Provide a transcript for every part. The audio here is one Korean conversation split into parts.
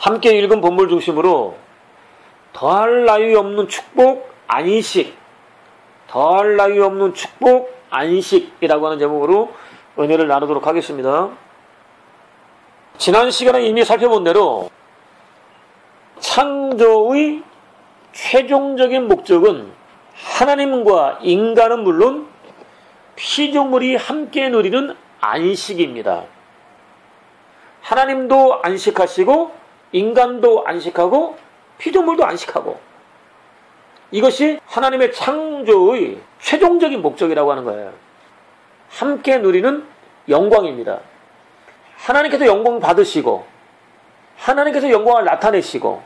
함께 읽은 본문 중심으로 더할 나위 없는 축복 안식, 더할 나위 없는 축복 안식이라고 하는 제목으로 은혜를 나누도록 하겠습니다. 지난 시간에 이미 살펴본 대로 창조의 최종적인 목적은 하나님과 인간은 물론 피조물이 함께 누리는 안식입니다. 하나님도 안식하시고 인간도 안식하고 피조물도 안식하고, 이것이 하나님의 창조의 최종적인 목적이라고 하는 거예요. 함께 누리는 영광입니다. 하나님께서 영광 받으시고 하나님께서 영광을 나타내시고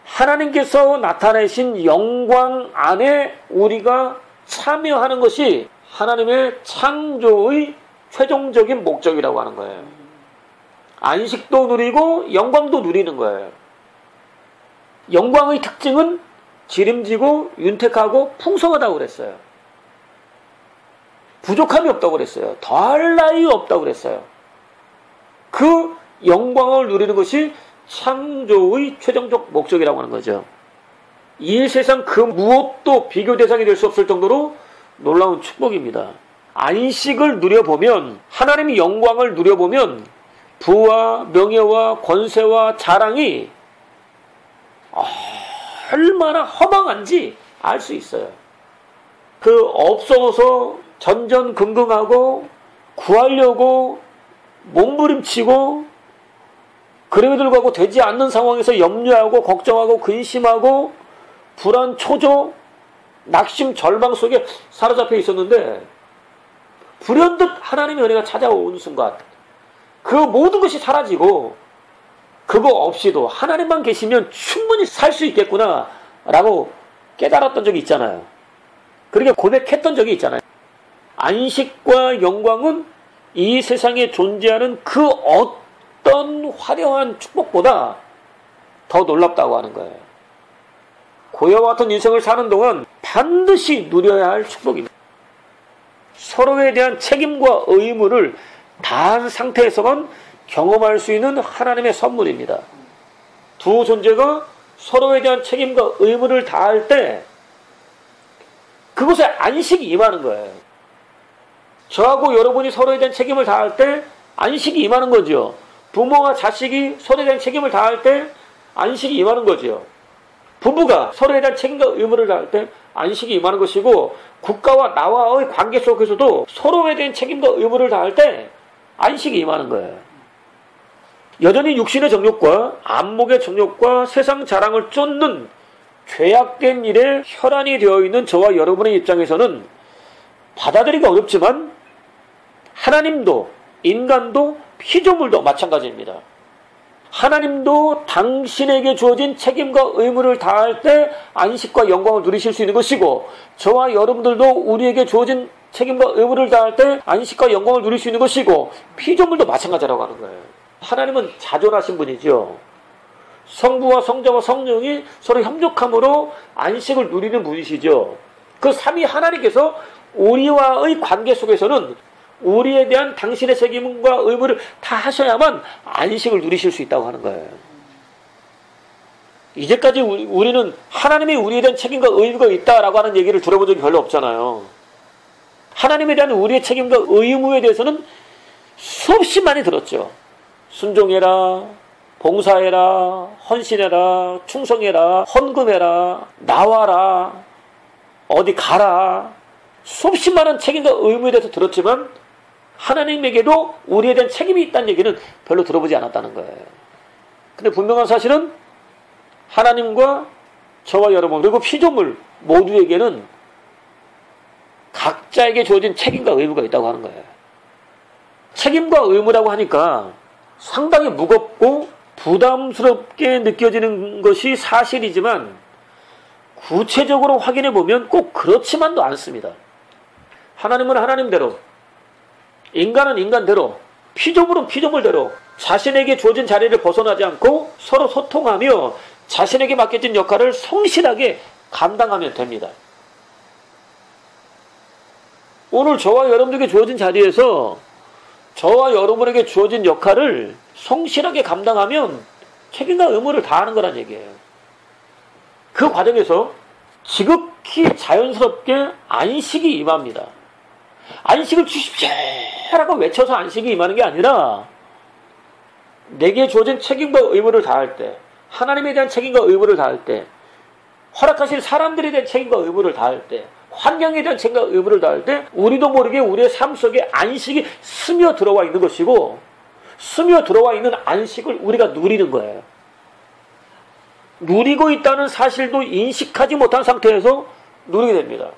하나님께서 나타내신 영광 안에 우리가 참여하는 것이 하나님의 창조의 최종적인 목적이라고 하는 거예요. 안식도 누리고 영광도 누리는 거예요. 영광의 특징은 기름지고 윤택하고 풍성하다고 그랬어요. 부족함이 없다고 그랬어요. 더할 나위 없다고 그랬어요. 그 영광을 누리는 것이 창조의 최종적 목적이라고 하는 거죠. 이 세상 그 무엇도 비교 대상이 될 수 없을 정도로 놀라운 축복입니다. 안식을 누려보면, 하나님의 영광을 누려보면 부와 명예와 권세와 자랑이 얼마나 허망한지 알 수 있어요. 그 없어서 전전긍긍하고 구하려고 몸부림치고 그럼에도 불구하고 되지 않는 상황에서 염려하고 걱정하고 근심하고 불안, 초조, 낙심, 절망 속에 사로잡혀 있었는데 불현듯 하나님의 은혜가 찾아오는 순간 그 모든 것이 사라지고 그거 없이도 하나님만 계시면 충분히 살 수 있겠구나 라고 깨달았던 적이 있잖아요. 그렇게 고백했던 적이 있잖아요. 안식과 영광은 이 세상에 존재하는 그 어떤 화려한 축복보다 더 놀랍다고 하는 거예요. 고요와 같은 인생을 사는 동안 반드시 누려야 할 축복입니다. 서로에 대한 책임과 의무를 다한 상태에서만 경험할 수 있는 하나님의 선물입니다. 두 존재가 서로에 대한 책임과 의무를 다할 때 그곳에 안식이 임하는 거예요. 저하고 여러분이 서로에 대한 책임을 다할 때 안식이 임하는 거죠. 부모와 자식이 서로에 대한 책임을 다할 때 안식이 임하는 거죠. 부부가 서로에 대한 책임과 의무를 다할 때 안식이 임하는 것이고, 국가와 나와의 관계 속에서도 서로에 대한 책임과 의무를 다할 때 안식이 임하는 거예요. 여전히 육신의 정욕과 안목의 정욕과 세상 자랑을 쫓는 죄악된 일에 혈안이 되어 있는 저와 여러분의 입장에서는 받아들이기 어렵지만 하나님도 인간도 피조물도 마찬가지입니다. 하나님도 당신에게 주어진 책임과 의무를 다할 때 안식과 영광을 누리실 수 있는 것이고, 저와 여러분들도 우리에게 주어진 책임과 의무를 다할 때 안식과 영광을 누릴 수 있는 것이고, 피조물도 마찬가지라고 하는 거예요. 하나님은 자존하신 분이죠. 성부와 성자와 성령이 서로 협력함으로 안식을 누리는 분이시죠. 그 삼위 하나님께서 우리와의 관계 속에서는 우리에 대한 당신의 책임과 의무를 다 하셔야만 안식을 누리실 수 있다고 하는 거예요. 이제까지 우리는 하나님이 우리에 대한 책임과 의무가 있다라고 하는 얘기를 들어본 적이 별로 없잖아요. 하나님에 대한 우리의 책임과 의무에 대해서는 수없이 많이 들었죠. 순종해라, 봉사해라, 헌신해라, 충성해라, 헌금해라, 나와라, 어디 가라. 수없이 많은 책임과 의무에 대해서 들었지만 하나님에게도 우리에 대한 책임이 있다는 얘기는 별로 들어보지 않았다는 거예요. 근데 분명한 사실은 하나님과 저와 여러분 그리고 피조물 모두에게는 각자에게 주어진 책임과 의무가 있다고 하는 거예요. 책임과 의무라고 하니까 상당히 무겁고 부담스럽게 느껴지는 것이 사실이지만 구체적으로 확인해 보면 꼭 그렇지만도 않습니다. 하나님은 하나님대로, 인간은 인간대로, 피조물은 피조물대로 자신에게 주어진 자리를 벗어나지 않고 서로 소통하며 자신에게 맡겨진 역할을 성실하게 감당하면 됩니다. 오늘 저와 여러분에게 주어진 자리에서 저와 여러분에게 주어진 역할을 성실하게 감당하면 책임과 의무를 다하는 거란 얘기예요. 그 과정에서 지극히 자연스럽게 안식이 임합니다. 안식을 주십시오라고 외쳐서 안식이 임하는 게 아니라 내게 주어진 책임과 의무를 다할 때, 하나님에 대한 책임과 의무를 다할 때, 허락하신 사람들에 대한 책임과 의무를 다할 때, 환경에 대한 책임과 의무를 다할 때 우리도 모르게 우리의 삶 속에 안식이 스며 들어와 있는 것이고, 스며 들어와 있는 안식을 우리가 누리는 거예요. 누리고 있다는 사실도 인식하지 못한 상태에서 누리게 됩니다.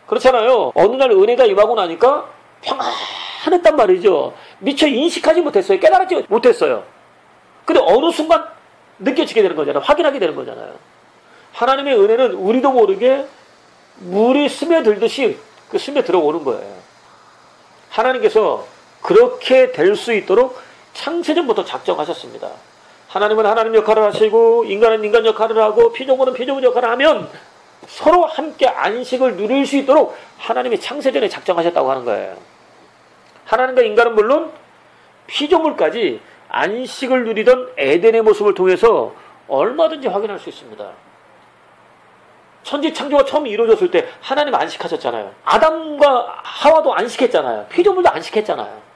그렇잖아요. 어느 날 은혜가 임하고 나니까 평안했단 말이죠. 미처 인식하지 못했어요. 깨달지 못했어요. 근데 어느 순간 느껴지게 되는 거잖아요. 확인하게 되는 거잖아요. 하나님의 은혜는 우리도 모르게 물이 스며들듯이 그 스며들어오는 거예요. 하나님께서 그렇게 될 수 있도록 창세전부터 작정하셨습니다. 하나님은 하나님 역할을 하시고 인간은 인간 역할을 하고 피조물은 피조물 역할을 하면 서로 함께 안식을 누릴 수 있도록 하나님이 창세전에 작정하셨다고 하는 거예요. 하나님과 인간은 물론 피조물까지 안식을 누리던 에덴의 모습을 통해서 얼마든지 확인할 수 있습니다. 천지 창조가 처음 이루어졌을 때 하나님 안식하셨잖아요. 아담과 하와도 안식했잖아요. 피조물도 안식했잖아요.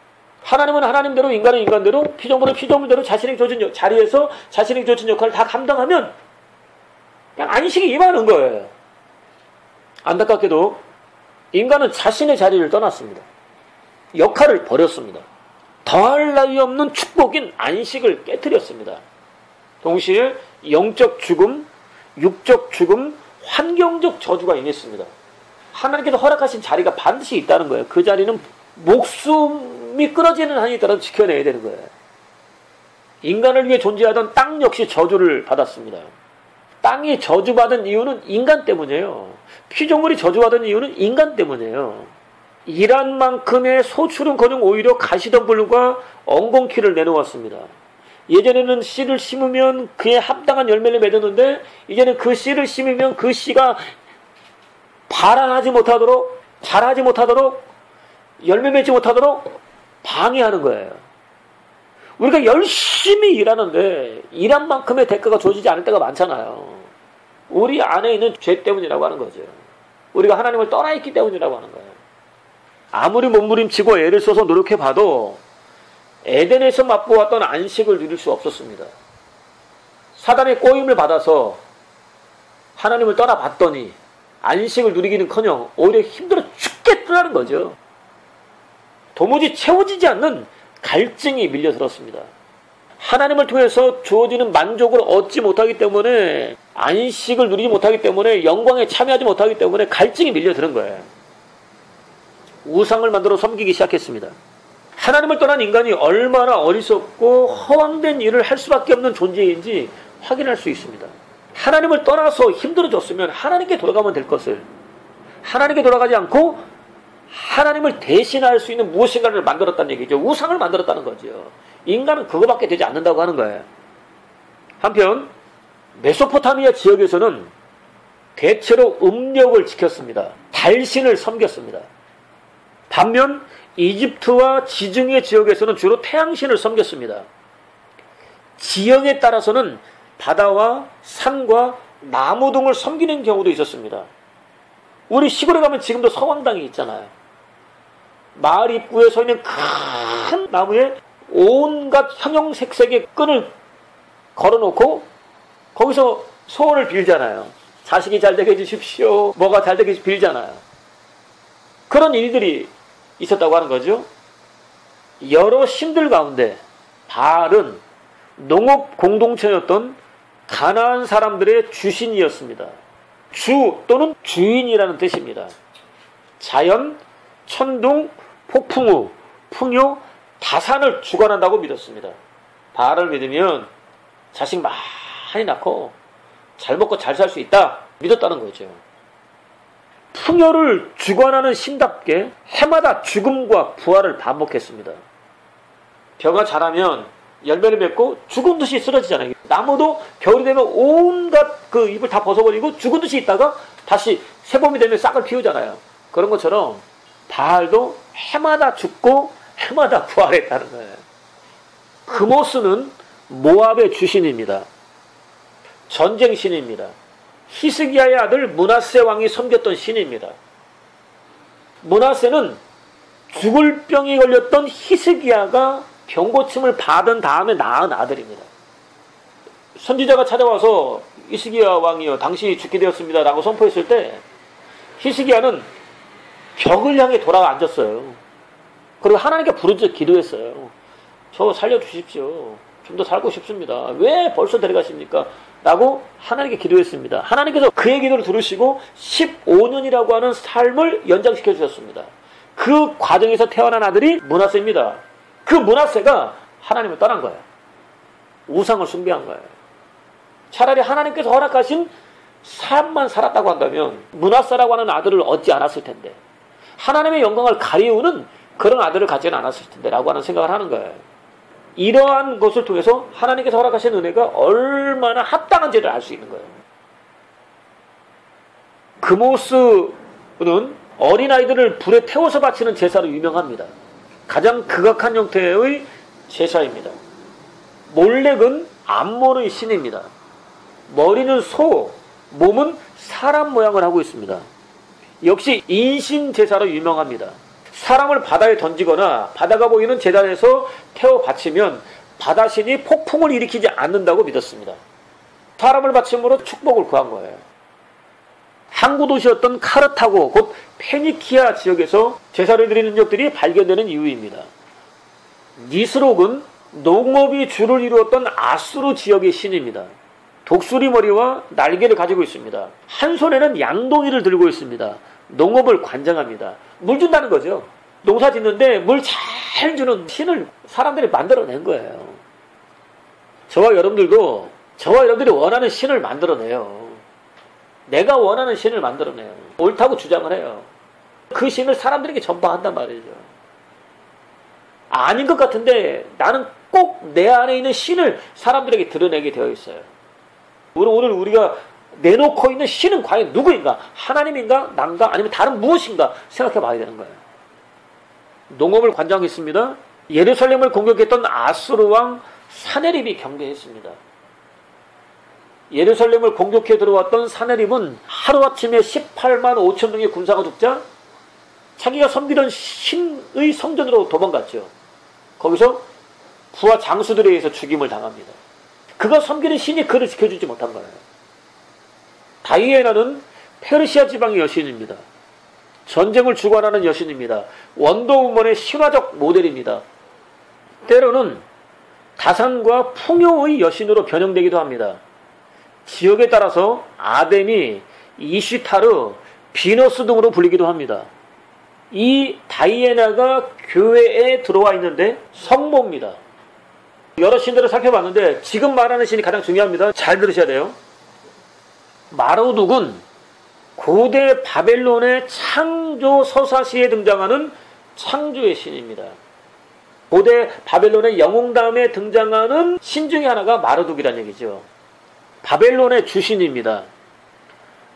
하나님은 하나님대로, 인간은 인간대로, 피조물은 피조물대로 자신에게 주어진 자리에서 자신에게 주어진 역할을 다 감당하면 그냥 안식이 임하는 거예요. 안타깝게도 인간은 자신의 자리를 떠났습니다. 역할을 버렸습니다. 더할 나위 없는 축복인 안식을 깨뜨렸습니다. 동시에 영적 죽음, 육적 죽음, 환경적 저주가 임했습니다. 하나님께서 허락하신 자리가 반드시 있다는 거예요. 그 자리는 목숨이 끊어지는 한이 따라 지켜내야 되는 거예요. 인간을 위해 존재하던 땅 역시 저주를 받았습니다. 땅이 저주받은 이유는 인간 때문이에요. 피조물이 저주받은 이유는 인간 때문이에요. 일한 만큼의 소출은커녕 오히려 가시덤불과 엉겅퀴를 내놓았습니다. 예전에는 씨를 심으면 그에 합당한 열매를 맺었는데 이제는 그 씨를 심으면 그 씨가 발아하지 못하도록, 자라지 못하도록, 열매 맺지 못하도록 방해하는 거예요. 우리가 열심히 일하는데 일한 만큼의 대가가 주어지지 않을 때가 많잖아요. 우리 안에 있는 죄 때문이라고 하는 거죠. 우리가 하나님을 떠나 있기 때문이라고 하는 거예요. 아무리 몸부림치고 애를 써서 노력해봐도 에덴에서 맛보았던 안식을 누릴 수 없었습니다. 사단의 꼬임을 받아서 하나님을 떠나봤더니 안식을 누리기는커녕 오히려 힘들어 죽겠다는 거죠. 도무지 채워지지 않는 갈증이 밀려들었습니다. 하나님을 통해서 주어지는 만족을 얻지 못하기 때문에, 안식을 누리지 못하기 때문에, 영광에 참여하지 못하기 때문에 갈증이 밀려드는 거예요. 우상을 만들어 섬기기 시작했습니다. 하나님을 떠난 인간이 얼마나 어리석고 허황된 일을 할 수밖에 없는 존재인지 확인할 수 있습니다. 하나님을 떠나서 힘들어졌으면 하나님께 돌아가면 될 것을, 하나님께 돌아가지 않고 하나님을 대신할 수 있는 무엇인가를 만들었다는 얘기죠. 우상을 만들었다는 거죠. 인간은 그거밖에 되지 않는다고 하는 거예요. 한편 메소포타미아 지역에서는 대체로 음력을 지켰습니다. 달신을 섬겼습니다. 반면 이집트와 지중해 지역에서는 주로 태양신을 섬겼습니다. 지형에 따라서는 바다와 산과 나무 등을 섬기는 경우도 있었습니다. 우리 시골에 가면 지금도 서왕당이 있잖아요. 마을 입구에 서 있는 큰 나무에 온갖 형형색색의 끈을 걸어놓고 거기서 소원을 빌잖아요. 자식이 잘 되게 해주십시오. 뭐가 잘 되게 빌잖아요. 그런 일들이 있었다고 하는 거죠. 여러 신들 가운데 바알은 농업 공동체였던 가나안 사람들의 주신이었습니다. 주 또는 주인이라는 뜻입니다. 자연, 천둥, 폭풍우, 풍요, 다산을 주관한다고 믿었습니다. 바알을 믿으면 자식 많이 낳고 잘 먹고 잘 살 수 있다 믿었다는 거죠. 풍요를 주관하는 신답게 해마다 죽음과 부활을 반복했습니다. 벼가 자라면 열매를 맺고 죽은 듯이 쓰러지잖아요. 나무도 겨울이 되면 온갖 그 잎을 다 벗어버리고 죽은 듯이 있다가 다시 새봄이 되면 싹을 피우잖아요. 그런 것처럼 바알도 해마다 죽고 해마다 부활했다는 거예요. 그모스는 모압의 주신입니다. 전쟁 신입니다. 히스기야의 아들 므낫세 왕이 섬겼던 신입니다. 므낫세는 죽을 병이 걸렸던 히스기야가 병고침을 받은 다음에 낳은 아들입니다. 선지자가 찾아와서 히스기야 왕이여 당신이 죽게 되었습니다 라고 선포했을 때 히스기야는 벽을 향해 돌아와 앉았어요. 그리고 하나님께 부르짖어 기도했어요. 저 살려주십시오. 좀 더 살고 싶습니다. 왜 벌써 데려가십니까? 라고 하나님께 기도했습니다. 하나님께서 그의 기도를 들으시고 15년이라고 하는 삶을 연장시켜 주셨습니다. 그 과정에서 태어난 아들이 므낫세입니다. 그 므낫세가 하나님을 떠난 거예요. 우상을 숭배한 거예요. 차라리 하나님께서 허락하신 삶만 살았다고 한다면 므낫세라고 하는 아들을 얻지 않았을 텐데, 하나님의 영광을 가리우는 그런 아들을 갖지는 않았을 텐데 라고 하는 생각을 하는 거예요. 이러한 것을 통해서 하나님께서 허락하신 은혜가 얼마나 합당한지를 알 수 있는 거예요. 그모스는 어린아이들을 불에 태워서 바치는 제사로 유명합니다. 가장 극악한 형태의 제사입니다. 몰렉은 암몬의 신입니다. 머리는 소, 몸은 사람 모양을 하고 있습니다. 역시 인신 제사로 유명합니다. 사람을 바다에 던지거나 바다가 보이는 제단에서 태워 바치면 바다신이 폭풍을 일으키지 않는다고 믿었습니다. 사람을 바침으로 축복을 구한 거예요. 항구 도시였던 카르타고 곧 페니키아 지역에서 제사를 드리는 적들이 발견되는 이유입니다. 니스록은 농업이 주를 이루었던 아수르 지역의 신입니다. 독수리 머리와 날개를 가지고 있습니다. 한 손에는 양동이를 들고 있습니다. 농업을 관장합니다. 물 준다는 거죠. 농사 짓는데 물 잘 주는 신을 사람들이 만들어낸 거예요. 저와 여러분들이 원하는 신을 만들어내요. 내가 원하는 신을 만들어내요. 옳다고 주장을 해요. 그 신을 사람들에게 전파한단 말이죠. 아닌 것 같은데 나는 꼭 내 안에 있는 신을 사람들에게 드러내게 되어 있어요. 오늘 우리가 내놓고 있는 신은 과연 누구인가? 하나님인가? 난가? 아니면 다른 무엇인가? 생각해 봐야 되는 거예요. 농업을 관장했습니다. 예루살렘을 공격했던 아수르 왕 사네립이 경배했습니다. 예루살렘을 공격해 들어왔던 사네립은 하루아침에 18만 5천 명의 군사가 죽자 자기가 섬기던 신의 성전으로 도망갔죠. 거기서 부하 장수들에 의해서 죽임을 당합니다. 그가 섬기는 신이 그를 지켜주지 못한 거예요. 다이애나는 페르시아 지방의 여신입니다. 전쟁을 주관하는 여신입니다. 원더우먼의 신화적 모델입니다. 때로는 다산과 풍요의 여신으로 변형되기도 합니다. 지역에 따라서 아데미, 이시타르, 비너스 등으로 불리기도 합니다. 이 다이애나가 교회에 들어와 있는데 성모입니다. 여러 신들을 살펴봤는데 지금 말하는 신이 가장 중요합니다. 잘 들으셔야 돼요. 마르둑은 고대 바벨론의 창조 서사시에 등장하는 창조의 신입니다. 고대 바벨론의 영웅담에 등장하는 신 중에 하나가 마르둑이라는 얘기죠. 바벨론의 주신입니다.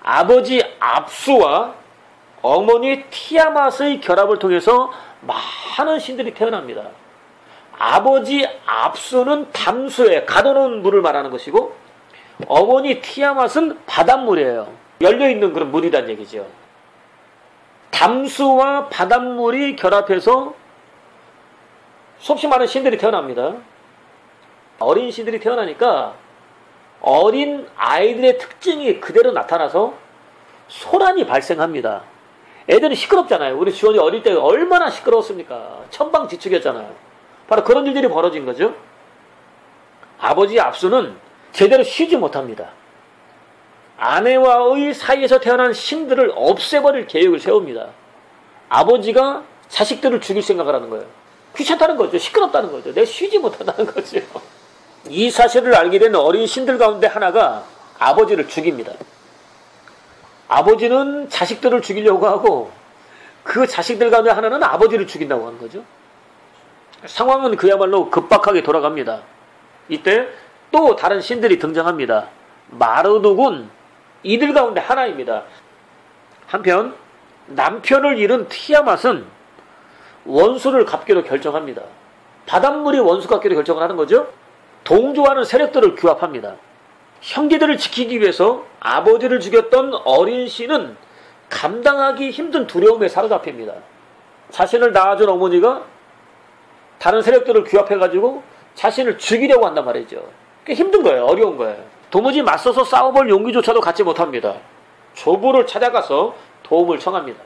아버지 압수와 어머니 티아맛의 결합을 통해서 많은 신들이 태어납니다. 아버지 압수는 담수에 가둬놓은 물을 말하는 것이고, 어머니 티아맛은 바닷물이에요. 열려있는 그런 물이란 얘기죠. 담수와 바닷물이 결합해서 수없이 많은 신들이 태어납니다. 어린 신들이 태어나니까 어린 아이들의 특징이 그대로 나타나서 소란이 발생합니다. 애들은 시끄럽잖아요. 우리 주원이 어릴 때 얼마나 시끄러웠습니까? 천방지축이었잖아요. 바로 그런 일들이 벌어진 거죠. 아버지 압수는 제대로 쉬지 못합니다. 아내와의 사이에서 태어난 신들을 없애버릴 계획을 세웁니다. 아버지가 자식들을 죽일 생각을 하는 거예요. 귀찮다는 거죠. 시끄럽다는 거죠. 내가 쉬지 못한다는 거죠. 이 사실을 알게 된 어린 신들 가운데 하나가 아버지를 죽입니다. 아버지는 자식들을 죽이려고 하고 그 자식들 가운데 하나는 아버지를 죽인다고 하는 거죠. 상황은 그야말로 급박하게 돌아갑니다. 이때 또 다른 신들이 등장합니다. 마르둑은 이들 가운데 하나입니다. 한편 남편을 잃은 티아맛은 원수를 갚기로 결정합니다. 바닷물이 원수 갚기로 결정을 하는 거죠. 동조하는 세력들을 규합합니다. 형제들을 지키기 위해서 아버지를 죽였던 어린 씨는 감당하기 힘든 두려움에 사로잡힙니다. 자신을 낳아준 어머니가 다른 세력들을 규합해가지고 자신을 죽이려고 한단 말이죠. 그게 힘든 거예요. 어려운 거예요. 도무지 맞서서 싸워볼 용기조차도 갖지 못합니다. 조부를 찾아가서 도움을 청합니다.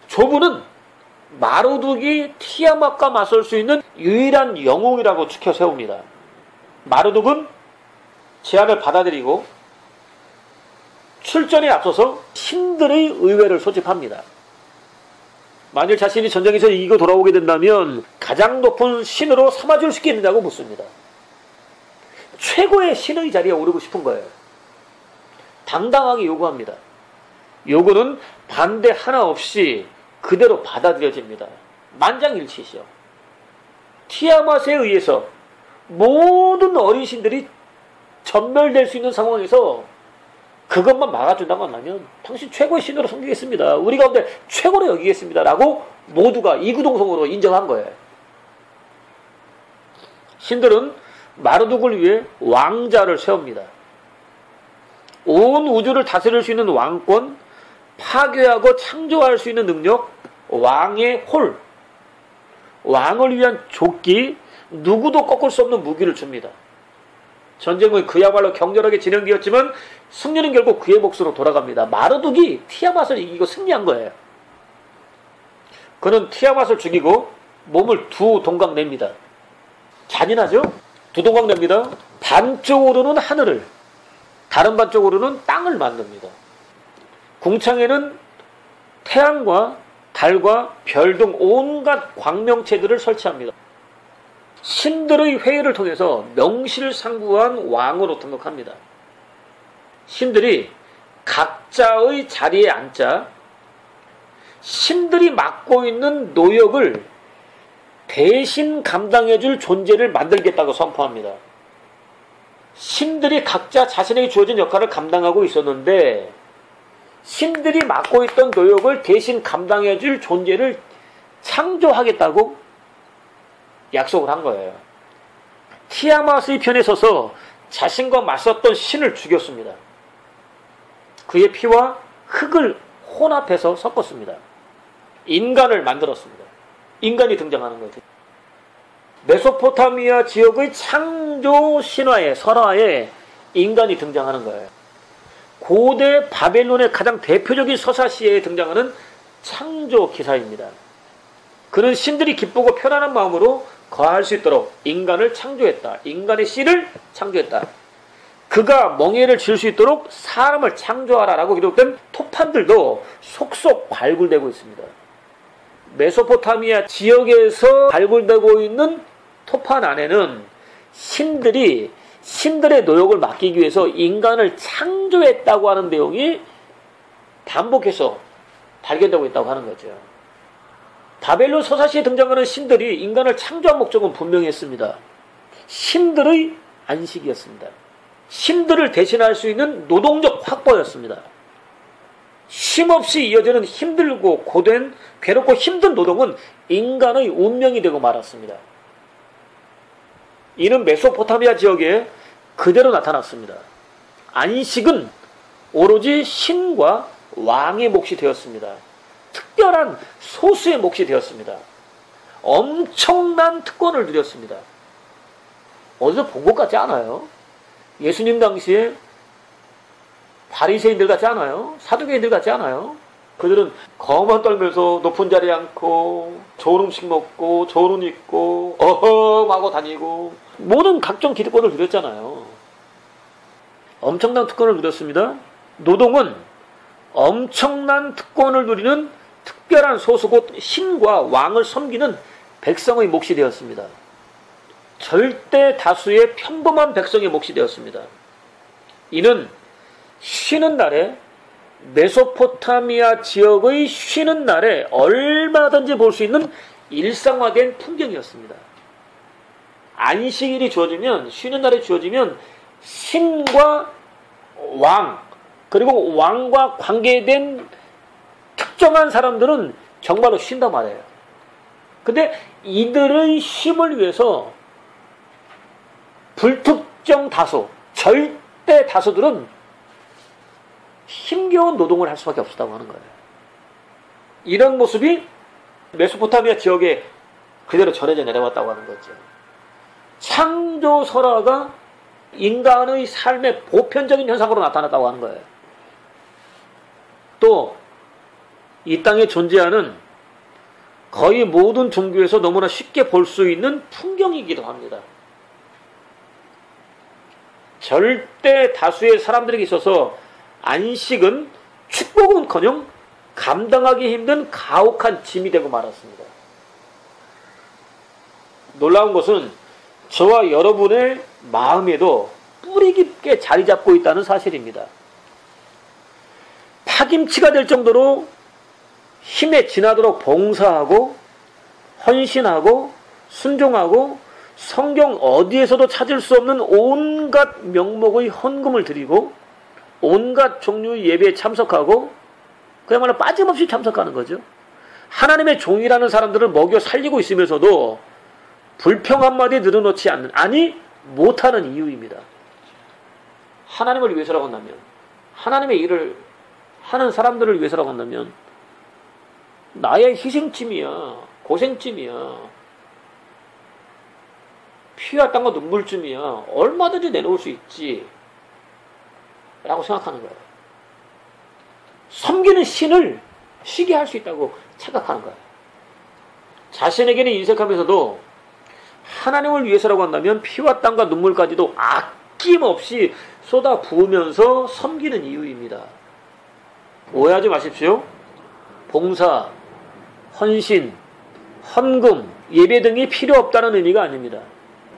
조부는 마르둑이 티아맛과 맞설 수 있는 유일한 영웅이라고 추켜 세웁니다. 마르둑은 제안을 받아들이고 출전에 앞서서 신들의 의회를 소집합니다. 만일 자신이 전쟁에서 이기고 돌아오게 된다면 가장 높은 신으로 삼아줄 수 있겠느냐고 묻습니다. 최고의 신의 자리에 오르고 싶은 거예요. 당당하게 요구합니다. 요구는 반대 하나 없이 그대로 받아들여집니다. 만장일치시죠. 티아맛에 의해서 모든 어린 신들이 전멸될 수 있는 상황에서 그것만 막아준다고 한다면 당신 최고의 신으로 섬기겠습니다. 우리 가운데 최고로 여기겠습니다. 라고 모두가 이구동성으로 인정한 거예요. 신들은 마르둑을 위해 왕자를 세웁니다. 온 우주를 다스릴 수 있는 왕권, 파괴하고 창조할 수 있는 능력, 왕의 홀, 왕을 위한 조끼, 누구도 꺾을 수 없는 무기를 줍니다. 전쟁은 그야말로 격렬하게 진행되었지만 승리는 결국 그의 몫으로 돌아갑니다. 마르둑이 티아맛을 이기고 승리한 거예요. 그는 티아맛을 죽이고 몸을 두 동강 냅니다. 잔인하죠? 두 동강 냅니다. 반쪽으로는 하늘을, 다른 반쪽으로는 땅을 만듭니다. 궁창에는 태양과 달과 별 등 온갖 광명체들을 설치합니다. 신들의 회의를 통해서 명실상부한 왕으로 등극합니다. 신들이 각자의 자리에 앉자 신들이 맡고 있는 노역을 대신 감당해줄 존재를 만들겠다고 선포합니다. 신들이 각자 자신에게 주어진 역할을 감당하고 있었는데 신들이 맡고 있던 노역을 대신 감당해줄 존재를 창조하겠다고 약속을 한 거예요. 티아맛의 편에 서서 자신과 맞섰던 신을 죽였습니다. 그의 피와 흙을 혼합해서 섞었습니다. 인간을 만들었습니다. 인간이 등장하는 거죠. 메소포타미아 지역의 창조 신화의 설화에 인간이 등장하는 거예요. 고대 바벨론의 가장 대표적인 서사시에 등장하는 창조 기사입니다. 그는 신들이 기쁘고 편안한 마음으로 거할 수 있도록 인간을 창조했다. 인간의 씨를 창조했다. 그가 멍에를 질 수 있도록 사람을 창조하라 라고 기록된 토판들도 속속 발굴되고 있습니다. 메소포타미아 지역에서 발굴되고 있는 토판 안에는 신들이 신들의 노역을 맡기기 위해서 인간을 창조했다고 하는 내용이 반복해서 발견되고 있다고 하는 거죠. 바벨론 서사시에 등장하는 신들이 인간을 창조한 목적은 분명했습니다. 신들의 안식이었습니다. 신들을 대신할 수 있는 노동력 확보였습니다. 쉼없이 이어지는 힘들고 고된 괴롭고 힘든 노동은 인간의 운명이 되고 말았습니다. 이는 메소포타미아 지역에 그대로 나타났습니다. 안식은 오로지 신과 왕의 몫이 되었습니다. 특별한 소수의 몫이 되었습니다. 엄청난 특권을 누렸습니다. 어디서 본 것 같지 않아요? 예수님 당시에 바리새인들 같지 않아요? 사두개인들 같지 않아요? 그들은 거만 떨면서 높은 자리에 앉고 좋은 음식 먹고 좋은 옷 입고 어허하고 다니고 모든 각종 기득권을 누렸잖아요. 엄청난 특권을 누렸습니다. 노동은 엄청난 특권을 누리는 특별한 소수 곧 신과 왕을 섬기는 백성의 몫이 되었습니다. 절대 다수의 평범한 백성의 몫이 되었습니다. 이는 쉬는 날에 메소포타미아 지역의 쉬는 날에 얼마든지 볼 수 있는 일상화된 풍경이었습니다. 안식일이 주어지면 쉬는 날에 주어지면 신과 왕 그리고 왕과 관계된 특정한 사람들은 정말로 쉰단 말이에요. 근데 이들의 쉼을 위해서 불특정 다수, 절대 다수들은 힘겨운 노동을 할 수밖에 없었다고 하는 거예요. 이런 모습이 메소포타미아 지역에 그대로 전해져 내려왔다고 하는 거죠. 창조설화가 인간의 삶의 보편적인 현상으로 나타났다고 하는 거예요. 또 이 땅에 존재하는 거의 모든 종교에서 너무나 쉽게 볼 수 있는 풍경이기도 합니다. 절대 다수의 사람들에게 있어서 안식은 축복은커녕 감당하기 힘든 가혹한 짐이 되고 말았습니다. 놀라운 것은 저와 여러분의 마음에도 뿌리 깊게 자리 잡고 있다는 사실입니다. 파김치가 될 정도로 힘에 지나도록 봉사하고 헌신하고 순종하고 성경 어디에서도 찾을 수 없는 온갖 명목의 헌금을 드리고 온갖 종류의 예배에 참석하고 그야말로 빠짐없이 참석하는 거죠. 하나님의 종이라는 사람들을 먹여 살리고 있으면서도 불평 한마디 늘어놓지 않는, 아니 못하는 이유입니다. 하나님을 위해서라고 한다면, 하나님의 일을 하는 사람들을 위해서라고 한다면 나의 희생쯤이야, 고생쯤이야, 피와 땀과 눈물쯤이야, 얼마든지 내놓을 수 있지 라고 생각하는 거예요. 섬기는 신을 쉬게 할 수 있다고 착각하는 거예요. 자신에게는 인색하면서도 하나님을 위해서라고 한다면 피와 땀과 눈물까지도 아낌없이 쏟아 부으면서 섬기는 이유입니다. 오해하지 마십시오. 봉사, 헌신, 헌금, 예배 등이 필요 없다는 의미가 아닙니다.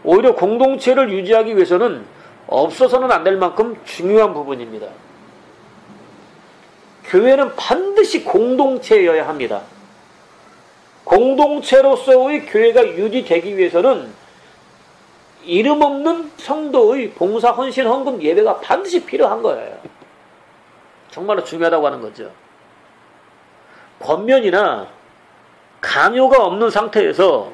오히려 공동체를 유지하기 위해서는 없어서는 안 될 만큼 중요한 부분입니다. 교회는 반드시 공동체여야 합니다. 공동체로서의 교회가 유지되기 위해서는 이름 없는 성도의 봉사, 헌신, 헌금, 예배가 반드시 필요한 거예요. 정말로 중요하다고 하는 거죠. 권면이나 강요가 없는 상태에서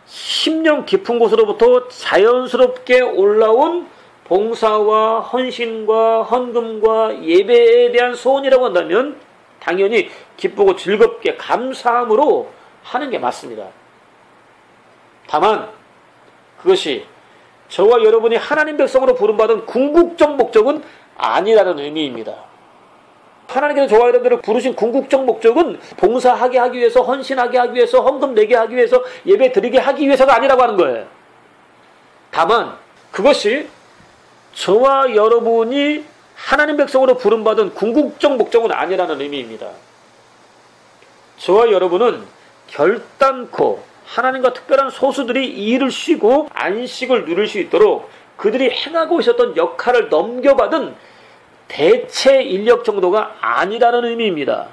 10년 깊은 곳으로부터 자연스럽게 올라온 봉사와 헌신과 헌금과 예배에 대한 소원이라고 한다면 당연히 기쁘고 즐겁게 감사함으로 하는 게 맞습니다. 다만 그것이 저와 여러분이 하나님 백성으로 부름받은 궁극적 목적은 아니라는 의미입니다. 하나님께서 저와 여러분들을 부르신 궁극적 목적은 봉사하게 하기 위해서, 헌신하게 하기 위해서, 헌금 내게 하기 위해서, 예배 드리게 하기 위해서가 아니라고 하는 거예요. 다만 그것이 저와 여러분이 하나님 백성으로 부름받은 궁극적 목적은 아니라는 의미입니다. 저와 여러분은 결단코 하나님과 특별한 소수들이 이 일을 쉬고 안식을 누릴 수 있도록 그들이 행하고 있었던 역할을 넘겨받은 대체 인력 정도가 아니라는 의미입니다.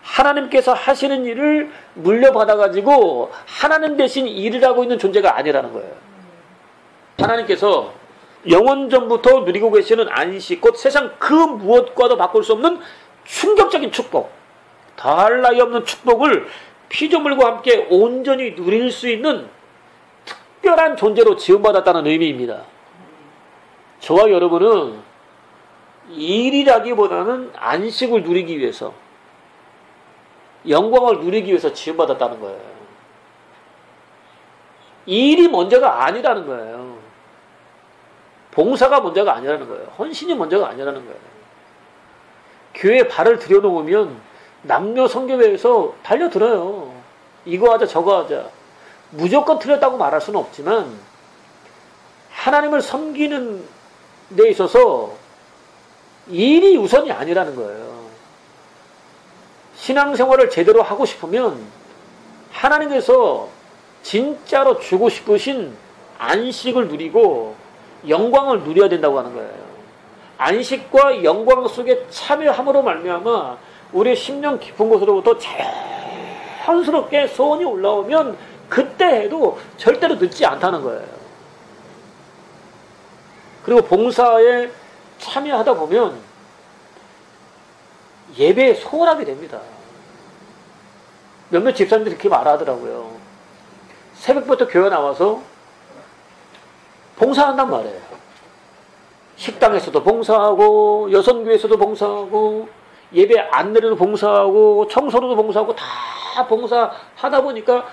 하나님께서 하시는 일을 물려받아가지고 하나님 대신 일을 하고 있는 존재가 아니라는 거예요. 하나님께서 영원전부터 누리고 계시는 안식, 곧 세상 그 무엇과도 바꿀 수 없는 충격적인 축복, 더할 나위 없는 축복을 피조물과 함께 온전히 누릴 수 있는 특별한 존재로 지음받았다는 의미입니다. 저와 여러분은 일이라기보다는 안식을 누리기 위해서, 영광을 누리기 위해서 지음받았다는 거예요. 일이 먼저가 아니라는 거예요. 봉사가 먼저가 아니라는 거예요. 헌신이 먼저가 아니라는 거예요. 교회에 발을 들여놓으면 남녀 성교회에서 달려들어요. 이거 하자 저거 하자. 무조건 틀렸다고 말할 수는 없지만 하나님을 섬기는 데 있어서 일이 우선이 아니라는 거예요. 신앙생활을 제대로 하고 싶으면 하나님께서 진짜로 주고 싶으신 안식을 누리고 영광을 누려야 된다고 하는 거예요. 안식과 영광 속에 참여함으로 말미암아 우리의 심령 깊은 곳으로부터 자연스럽게 소원이 올라오면 그때 해도 절대로 늦지 않다는 거예요. 그리고 봉사에 참여하다 보면 예배에 소홀하게 됩니다. 몇몇 집사님들이 그렇게 말하더라고요. 새벽부터 교회 나와서 봉사한단 말이에요. 식당에서도 봉사하고 여선교에서도 봉사하고 예배 안내로도 봉사하고 청소로도 봉사하고 다 봉사하다 보니까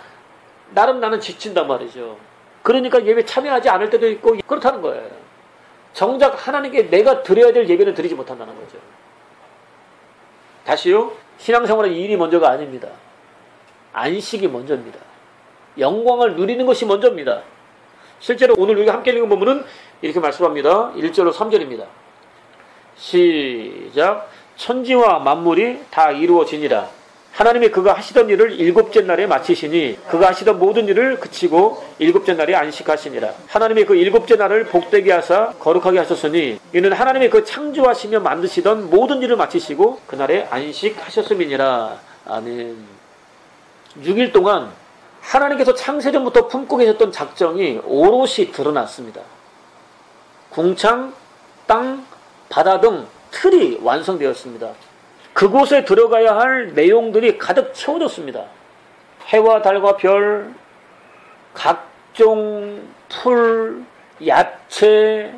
나름 나는 지친단 말이죠. 그러니까 예배 참여하지 않을 때도 있고 그렇다는 거예요. 정작 하나님께 내가 드려야 될 예배는 드리지 못한다는 거죠. 다시요. 신앙생활은 일이 먼저가 아닙니다. 안식이 먼저입니다. 영광을 누리는 것이 먼저입니다. 실제로 오늘 우리가 함께 읽은 본문은 이렇게 말씀합니다. 1절로 3절입니다. 시작. 천지와 만물이 다 이루어지니라. 하나님이 그가 하시던 일을 일곱째 날에 마치시니 그가 하시던 모든 일을 그치고 일곱째 날에 안식하시니라. 하나님이 그 일곱째 날을 복되게 하사 거룩하게 하셨으니 이는 하나님이 그 창조하시며 만드시던 모든 일을 마치시고 그날에 안식하셨음이니라. 아멘. 6일 동안 하나님께서 창세전부터 품고 계셨던 작정이 오롯이 드러났습니다. 궁창, 땅, 바다 등 틀이 완성되었습니다. 그곳에 들어가야 할 내용들이 가득 채워졌습니다. 해와 달과 별, 각종 풀, 야채,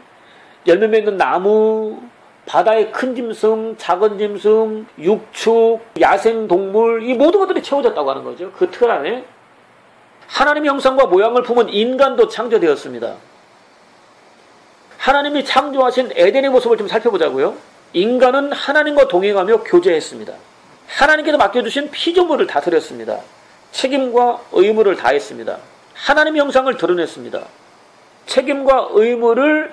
열매 맺는 나무, 바다의 큰 짐승, 작은 짐승, 육축, 야생동물, 이 모든 것들이 채워졌다고 하는 거죠. 그 틀 안에 하나님의 형상과 모양을 품은 인간도 창조되었습니다. 하나님이 창조하신 에덴의 모습을 좀 살펴보자고요. 인간은 하나님과 동행하며 교제했습니다. 하나님께서 맡겨주신 피조물을 다스렸습니다. 책임과 의무를 다했습니다. 하나님의 형상을 드러냈습니다. 책임과 의무를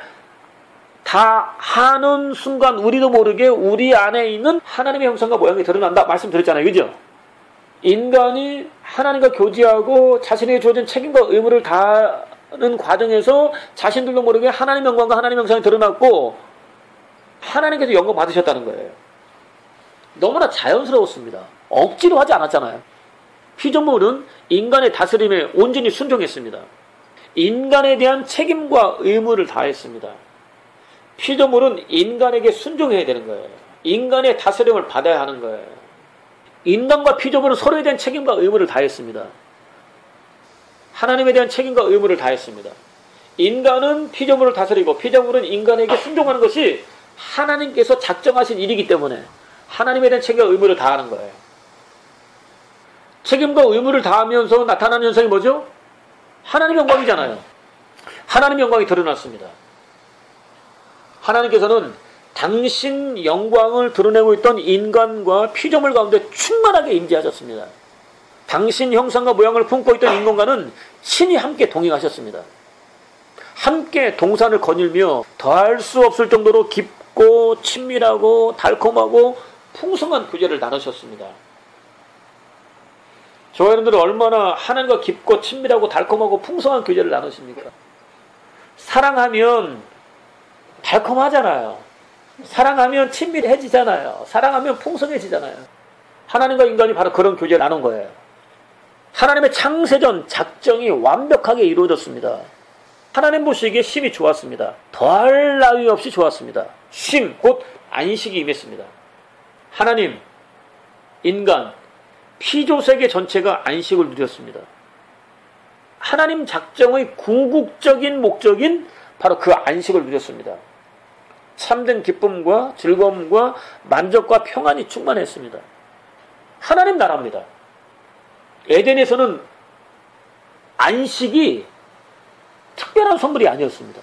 다 하는 순간 우리도 모르게 우리 안에 있는 하나님의 형상과 모양이 드러난다 말씀드렸잖아요. 그죠? 인간이 하나님과 교제하고 자신에게 주어진 책임과 의무를 다하는 과정에서 자신들도 모르게 하나님의 영광과 하나님의 형상이 드러났고 하나님께서 영광 받으셨다는 거예요. 너무나 자연스러웠습니다. 억지로 하지 않았잖아요. 피조물은 인간의 다스림에 온전히 순종했습니다. 인간에 대한 책임과 의무를 다했습니다. 피조물은 인간에게 순종해야 되는 거예요. 인간의 다스림을 받아야 하는 거예요. 인간과 피조물은 서로에 대한 책임과 의무를 다했습니다. 하나님에 대한 책임과 의무를 다했습니다. 인간은 피조물을 다스리고 피조물은 인간에게 순종하는 것이 하나님께서 작정하신 일이기 때문에 하나님에 대한 책임과 의무를 다하는 거예요. 책임과 의무를 다하면서 나타나는 현상이 뭐죠? 하나님의 영광이잖아요. 하나님의 영광이 드러났습니다. 하나님께서는 당신 영광을 드러내고 있던 인간과 피조물 가운데 충만하게 임재하셨습니다. 당신 형상과 모양을 품고 있던 인간과는 친히 함께 동행하셨습니다. 함께 동산을 거닐며 더할 수 없을 정도로 깊고 친밀하고 달콤하고 풍성한 교제를 나누셨습니다. 저와 여러분들은 얼마나 하나님과 깊고 친밀하고 달콤하고 풍성한 교제를 나누십니까? 사랑하면 달콤하잖아요. 사랑하면 친밀해지잖아요. 사랑하면 풍성해지잖아요. 하나님과 인간이 바로 그런 교제를 나눈 거예요. 하나님의 창세전 작정이 완벽하게 이루어졌습니다. 하나님 보시기에 심히 좋았습니다. 더할 나위 없이 좋았습니다. 쉼, 곧 안식이 임했습니다. 하나님, 인간, 피조세계 전체가 안식을 누렸습니다. 하나님 작정의 궁극적인 목적인 바로 그 안식을 누렸습니다. 참된 기쁨과 즐거움과 만족과 평안이 충만했습니다. 하나님 나라입니다. 에덴에서는 안식이 특별한 선물이 아니었습니다.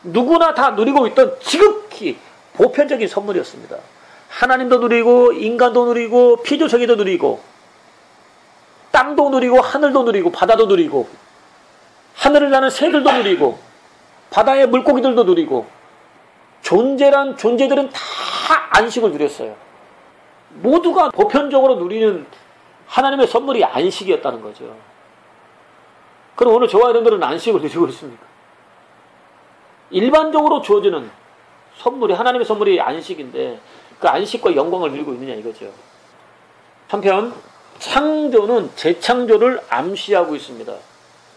누구나 다 누리고 있던 지극히 보편적인 선물이었습니다. 하나님도 누리고 인간도 누리고 피조세계도 누리고 땅도 누리고 하늘도 누리고 바다도 누리고 하늘을 나는 새들도 누리고 바다의 물고기들도 누리고 존재란 존재들은 다 안식을 누렸어요. 모두가 보편적으로 누리는 하나님의 선물이 안식이었다는 거죠. 그럼 오늘 저와 여러분들은 안식을 누리고 있습니까? 일반적으로 주어지는 선물이 하나님의 선물이 안식인데 그 안식과 영광을 누리고 있느냐 이거죠. 한편 창조는 재창조를 암시하고 있습니다.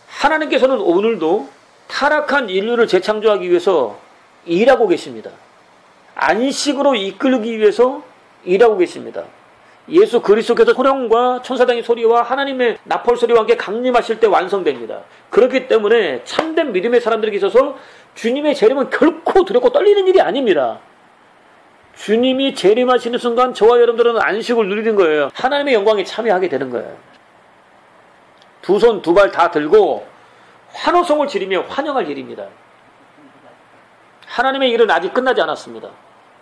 하나님께서는 오늘도 타락한 인류를 재창조하기 위해서 일하고 계십니다. 안식으로 이끌기 위해서 일하고 계십니다. 예수 그리스도께서 호령과 천사장의 소리와 하나님의 나팔 소리와 함께 강림하실 때 완성됩니다. 그렇기 때문에 참된 믿음의 사람들에게 있어서 주님의 재림은 결코 두렵고 떨리는 일이 아닙니다. 주님이 재림하시는 순간 저와 여러분들은 안식을 누리는 거예요. 하나님의 영광에 참여하게 되는 거예요. 두 손 두 발 다 들고 환호성을 지르며 환영할 일입니다. 하나님의 일은 아직 끝나지 않았습니다.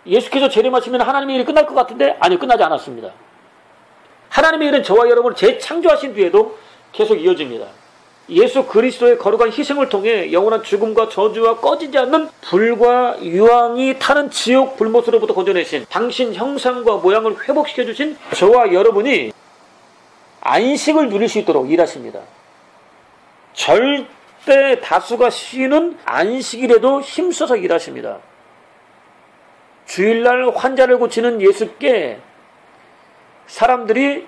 예수께서 재림하시면 하나님의 일이 끝날 것 같은데 아니, 끝나지 않았습니다. 하나님의 일은 저와 여러분을 재창조하신 뒤에도 계속 이어집니다. 예수 그리스도의 거룩한 희생을 통해 영원한 죽음과 저주와 꺼지지 않는 불과 유황이 타는 지옥 불못으로부터 건져내신 당신 형상과 모양을 회복시켜주신 저와 여러분이 안식을 누릴 수 있도록 일하십니다. 절대 다수가 쉬는 안식일에도 힘써서 일하십니다. 주일날 환자를 고치는 예수께 사람들이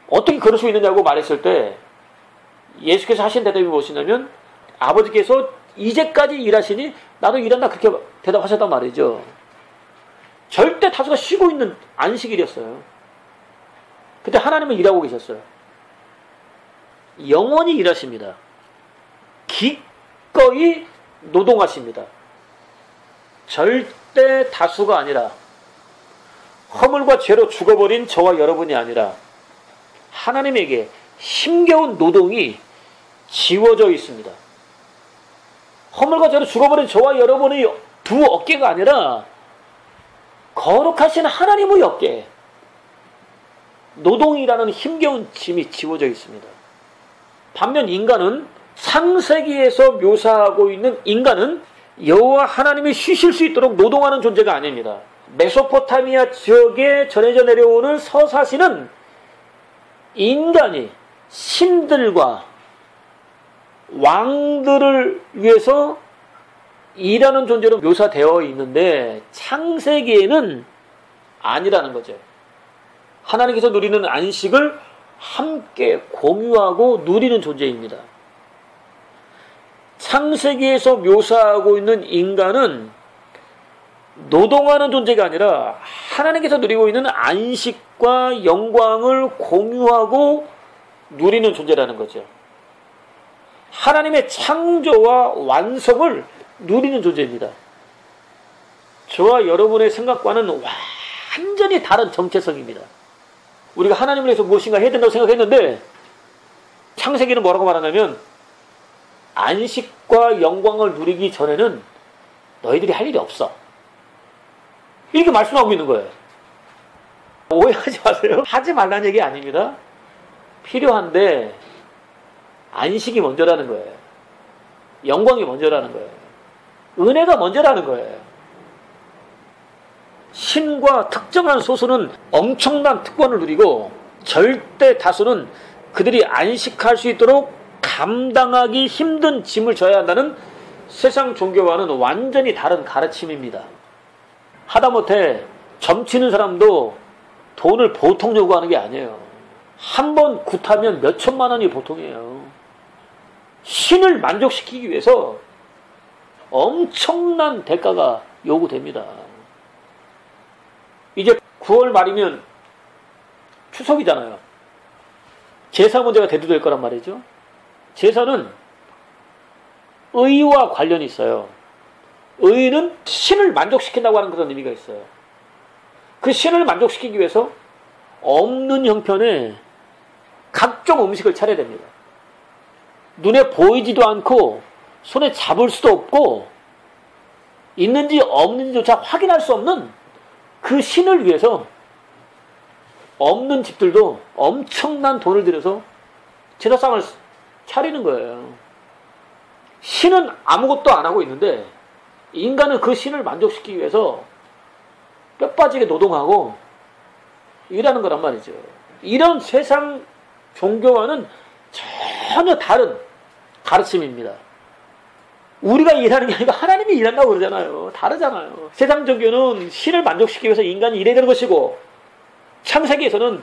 어떻게 그럴 수 있느냐고 말했을 때 예수께서 하신 대답이 무엇이냐면 아버지께서 이제까지 일하시니 나도 일한다, 그렇게 대답하셨단 말이죠. 절대 다수가 쉬고 있는 안식일이었어요. 그때 하나님은 일하고 계셨어요. 영원히 일하십니다. 기꺼이 노동하십니다. 절대 다수가 아니라 허물과 죄로 죽어버린 저와 여러분이 아니라 하나님에게 힘겨운 노동이 지워져 있습니다. 허물과 죄로 죽어버린 저와 여러분의 두 어깨가 아니라 거룩하신 하나님의 어깨, 노동이라는 힘겨운 짐이 지워져 있습니다. 반면 인간은 창세기에서 묘사하고 있는 인간은 여호와 하나님이 쉬실 수 있도록 노동하는 존재가 아닙니다. 메소포타미아 지역에 전해져 내려오는 서사시는 인간이 신들과 왕들을 위해서 일하는 존재로 묘사되어 있는데 창세기에는 아니라는 거죠. 하나님께서 누리는 안식을 함께 공유하고 누리는 존재입니다. 창세기에서 묘사하고 있는 인간은 노동하는 존재가 아니라 하나님께서 누리고 있는 안식과 영광을 공유하고 누리는 존재라는 거죠. 하나님의 창조와 완성을 누리는 존재입니다. 저와 여러분의 생각과는 완전히 다른 정체성입니다. 우리가 하나님을 위해서 무엇인가 해야 된다고 생각했는데 창세기는 뭐라고 말하냐면 안식과 영광을 누리기 전에는 너희들이 할 일이 없어, 이렇게 말씀하고 있는 거예요. 오해하지 마세요. 하지 말라는 얘기 아닙니다. 필요한데 안식이 먼저라는 거예요. 영광이 먼저라는 거예요. 은혜가 먼저라는 거예요. 신과 특정한 소수는 엄청난 특권을 누리고 절대 다수는 그들이 안식할 수 있도록 감당하기 힘든 짐을 져야 한다는 세상 종교와는 완전히 다른 가르침입니다. 하다못해 점치는 사람도 돈을 보통 요구하는 게 아니에요. 한 번 굿하면 몇 천만 원이 보통이에요. 신을 만족시키기 위해서 엄청난 대가가 요구됩니다. 이제 9월 말이면 추석이잖아요. 제사 문제가 대두될 거란 말이죠. 제사는 의와 관련이 있어요. 의는 신을 만족시킨다고 하는 그런 의미가 있어요. 그 신을 만족시키기 위해서 없는 형편에 각종 음식을 차려야 됩니다. 눈에 보이지도 않고 손에 잡을 수도 없고 있는지 없는지조차 확인할 수 없는 그 신을 위해서 없는 집들도 엄청난 돈을 들여서 제사상을 차리는 거예요. 신은 아무것도 안 하고 있는데 인간은 그 신을 만족시키기 위해서 뼈 빠지게 노동하고 일하는 거란 말이죠. 이런 세상 종교와는 전혀 다른 가르침입니다. 우리가 일하는 게 아니고 하나님이 일한다고 그러잖아요. 다르잖아요. 세상 종교는 신을 만족시키기 위해서 인간이 일해야 되는 것이고 창세기에서는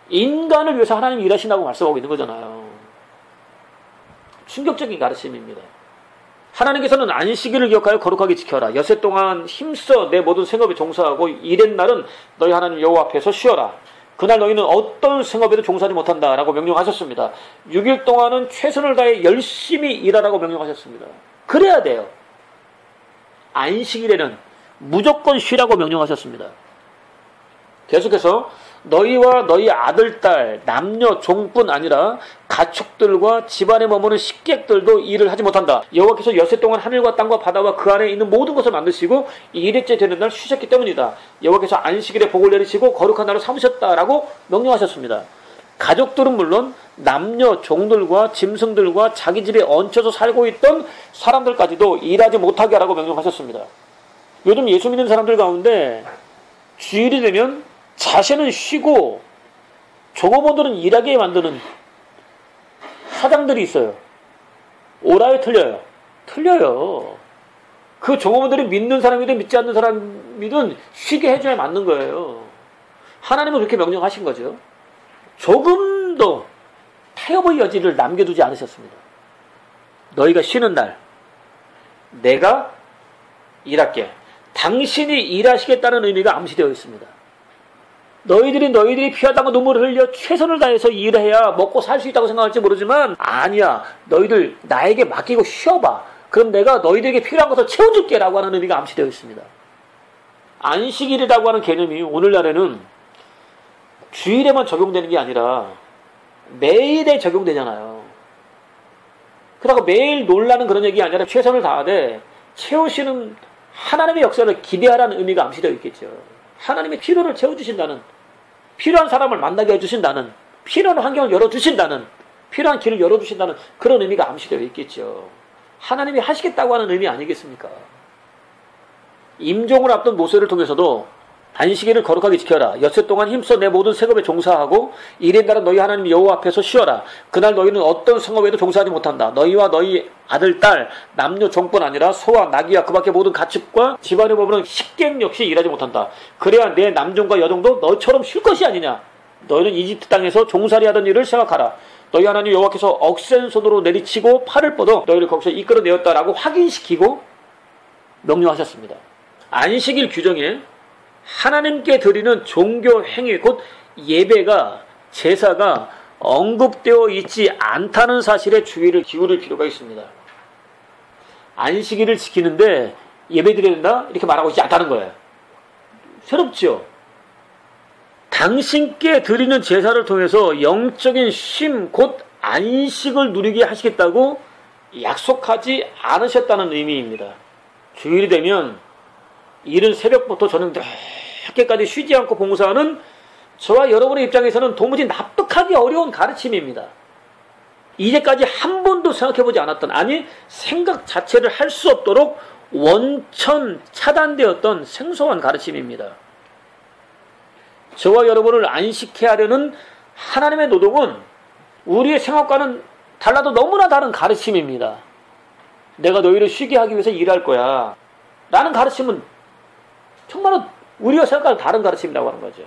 인간을 위해서 하나님이 일하신다고 말씀하고 있는 거잖아요. 충격적인 가르침입니다. 하나님께서는 안식일을 기억하여 거룩하게 지켜라. 엿새 동안 힘써 내 모든 생업에 종사하고 이렛 날은 너희 하나님 여호와 앞에서 쉬어라. 그날 너희는 어떤 생업에도 종사하지 못한다라고 명령하셨습니다. 6일 동안은 최선을 다해 열심히 일하라고 명령하셨습니다. 그래야 돼요. 안식일에는 무조건 쉬라고 명령하셨습니다. 계속해서 너희와 너희 아들, 딸, 남녀, 종뿐 아니라 가축들과 집안에 머무는 식객들도 일을 하지 못한다. 여호와께서 엿새 동안 하늘과 땅과 바다와 그 안에 있는 모든 것을 만드시고 2일째 되는 날 쉬셨기 때문이다. 여호와께서 안식일에 복을 내리시고 거룩한 날을 삼으셨다라고 명령하셨습니다. 가족들은 물론 남녀, 종들과 짐승들과 자기 집에 얹혀서 살고 있던 사람들까지도 일하지 못하게 하라고 명령하셨습니다. 요즘 예수 믿는 사람들 가운데 주일이 되면 자신은 쉬고 종업원들은 일하게 만드는 사장들이 있어요. 옳아요, 틀려요? 틀려요. 그 종업원들이 믿는 사람이든 믿지 않는 사람이든 쉬게 해줘야 맞는 거예요. 하나님은 그렇게 명령하신 거죠. 조금도 타협의 여지를 남겨두지 않으셨습니다. 너희가 쉬는 날 내가 일할게. 당신이 일하시겠다는 의미가 암시되어 있습니다. 너희들이 피하다가 눈물을 흘려 최선을 다해서 일해야 먹고 살 수 있다고 생각할지 모르지만 아니야. 너희들 나에게 맡기고 쉬어봐. 그럼 내가 너희들에게 필요한 것을 채워줄게 라고 하는 의미가 암시되어 있습니다. 안식일이라고 하는 개념이 오늘날에는 주일에만 적용되는 게 아니라 매일에 적용되잖아요. 그러다가 매일 놀라는 그런 얘기 아니라 최선을 다하되 채우시는 하나님의 역사를 기대하라는 의미가 암시되어 있겠죠. 하나님의 필요를 채워주신다는, 필요한 사람을 만나게 해주신다는, 필요한 환경을 열어주신다는, 필요한 길을 열어주신다는 그런 의미가 암시되어 있겠죠. 하나님이 하시겠다고 하는 의미 아니겠습니까? 임종을 앞둔 모세를 통해서도 안식일을 거룩하게 지켜라. 엿새 동안 힘써 내 모든 생업에 종사하고 이른 날은 너희 하나님 여호와 앞에서 쉬어라. 그날 너희는 어떤 생업에도 종사하지 못한다. 너희와 너희 아들, 딸, 남녀, 종뿐 아니라 소와 나귀와 그 밖의 모든 가축과 집안에 머무는 식객 역시 일하지 못한다. 그래야 내 남종과 여종도 너처럼 쉴 것이 아니냐. 너희는 이집트 땅에서 종살이 하던 일을 생각하라. 너희 하나님 여호와께서 억센 손으로 내리치고 팔을 뻗어 너희를 거기서 이끌어내었다라고 확인시키고 명령하셨습니다. 안식일 규정에 하나님께 드리는 종교 행위 곧 예배가 제사가 언급되어 있지 않다는 사실에 주의를 기울일 필요가 있습니다. 안식일을 지키는데 예배 드려야 된다? 이렇게 말하고 있지 않다는 거예요. 새롭죠? 당신께 드리는 제사를 통해서 영적인 쉼 곧 안식을 누리게 하시겠다고 약속하지 않으셨다는 의미입니다. 주일이 되면 이른 새벽부터 저녁 늦게까지 쉬지 않고 봉사하는 저와 여러분의 입장에서는 도무지 납득하기 어려운 가르침입니다. 이제까지 한 번도 생각해보지 않았던, 아니 생각 자체를 할 수 없도록 원천 차단되었던 생소한 가르침입니다. 저와 여러분을 안식케 하려는 하나님의 노동은 우리의 생각과는 달라도 너무나 다른 가르침입니다. 내가 너희를 쉬게 하기 위해서 일할 거야 라는 가르침은 정말로 우리가 생각하는 다른 가르침이라고 하는 거죠.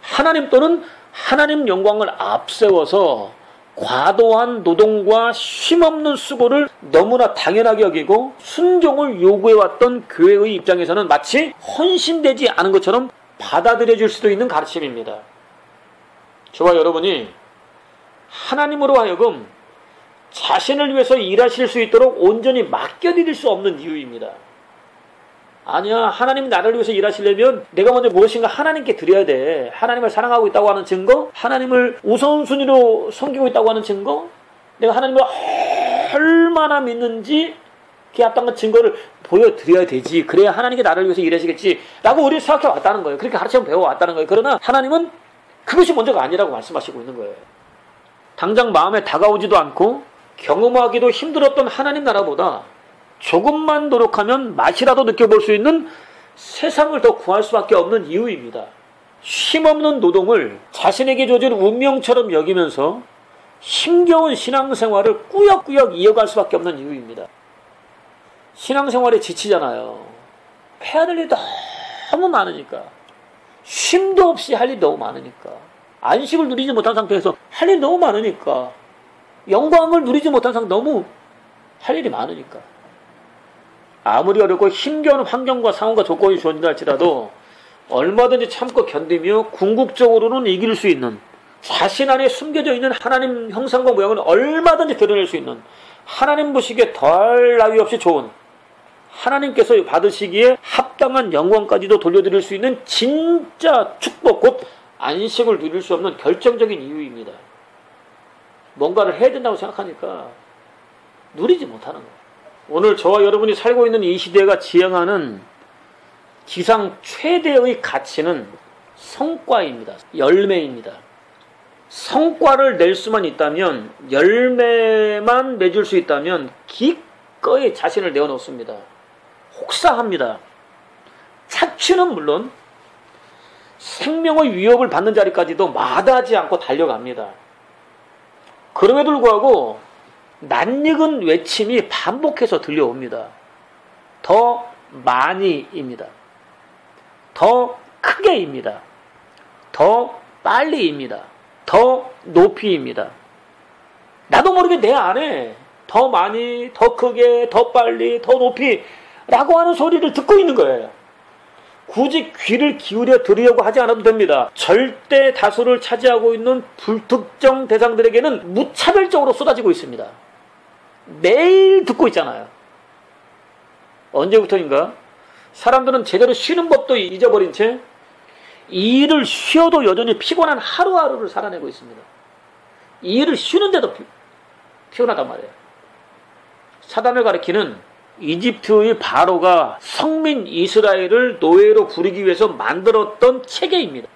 하나님 또는 하나님 영광을 앞세워서 과도한 노동과 쉼없는 수고를 너무나 당연하게 여기고 순종을 요구해왔던 교회의 입장에서는 마치 헌신되지 않은 것처럼 받아들여질 수도 있는 가르침입니다. 저와 여러분이 하나님으로 하여금 자신을 위해서 일하실 수 있도록 온전히 맡겨드릴 수 없는 이유입니다. 아니야, 하나님 나를 위해서 일하시려면 내가 먼저 무엇인가 하나님께 드려야 돼. 하나님을 사랑하고 있다고 하는 증거, 하나님을 우선순위로 섬기고 있다고 하는 증거, 내가 하나님을 얼마나 믿는지 그에 합당한 증거를 보여드려야 되지. 그래야 하나님께 나를 위해서 일하시겠지 라고 우리는 생각해 왔다는 거예요. 그렇게 가르쳐 배워왔다는 거예요. 그러나 하나님은 그것이 먼저가 아니라고 말씀하시고 있는 거예요. 당장 마음에 다가오지도 않고 경험하기도 힘들었던 하나님 나라보다 조금만 노력하면 맛이라도 느껴볼 수 있는 세상을 더 구할 수밖에 없는 이유입니다. 쉼없는 노동을 자신에게 주어진 운명처럼 여기면서 힘겨운 신앙생활을 꾸역꾸역 이어갈 수밖에 없는 이유입니다. 신앙생활에 지치잖아요. 해야 될 일이 너무 많으니까. 쉼도 없이 할 일이 너무 많으니까. 안식을 누리지 못한 상태에서 할 일이 너무 많으니까. 영광을 누리지 못한 상태 너무 할 일이 많으니까. 아무리 어렵고 힘겨운 환경과 상황과 조건이 주어진다 할지라도 얼마든지 참고 견디며 궁극적으로는 이길 수 있는, 자신 안에 숨겨져 있는 하나님 형상과 모양을 얼마든지 드러낼 수 있는, 하나님 보시기에 더할 나위 없이 좋은, 하나님께서 받으시기에 합당한 영광까지도 돌려드릴 수 있는 진짜 축복, 곧 안식을 누릴 수 없는 결정적인 이유입니다. 뭔가를 해야 된다고 생각하니까 누리지 못하는 거예요. 오늘 저와 여러분이 살고 있는 이 시대가 지향하는 지상 최대의 가치는 성과입니다. 열매입니다. 성과를 낼 수만 있다면, 열매만 맺을 수 있다면 기꺼이 자신을 내어놓습니다. 혹사합니다. 착취는 물론 생명의 위협을 받는 자리까지도 마다하지 않고 달려갑니다. 그럼에도 불구하고 낯익은 외침이 반복해서 들려옵니다. 더 많이입니다. 더 크게입니다. 더 빨리입니다. 더 높이입니다. 나도 모르게 내 안에 더 많이, 더 크게, 더 빨리, 더 높이 라고 하는 소리를 듣고 있는 거예요. 굳이 귀를 기울여 들으려고 하지 않아도 됩니다. 절대 다수를 차지하고 있는 불특정 대상들에게는 무차별적으로 쏟아지고 있습니다. 매일 듣고 있잖아요. 언제부터인가 사람들은 제대로 쉬는 법도 잊어버린 채 일을 쉬어도 여전히 피곤한 하루하루를 살아내고 있습니다. 일을 쉬는데도 피곤하단 말이에요. 사단을 가리키는 이집트의 바로가 성민 이스라엘을 노예로 부리기 위해서 만들었던 체계입니다.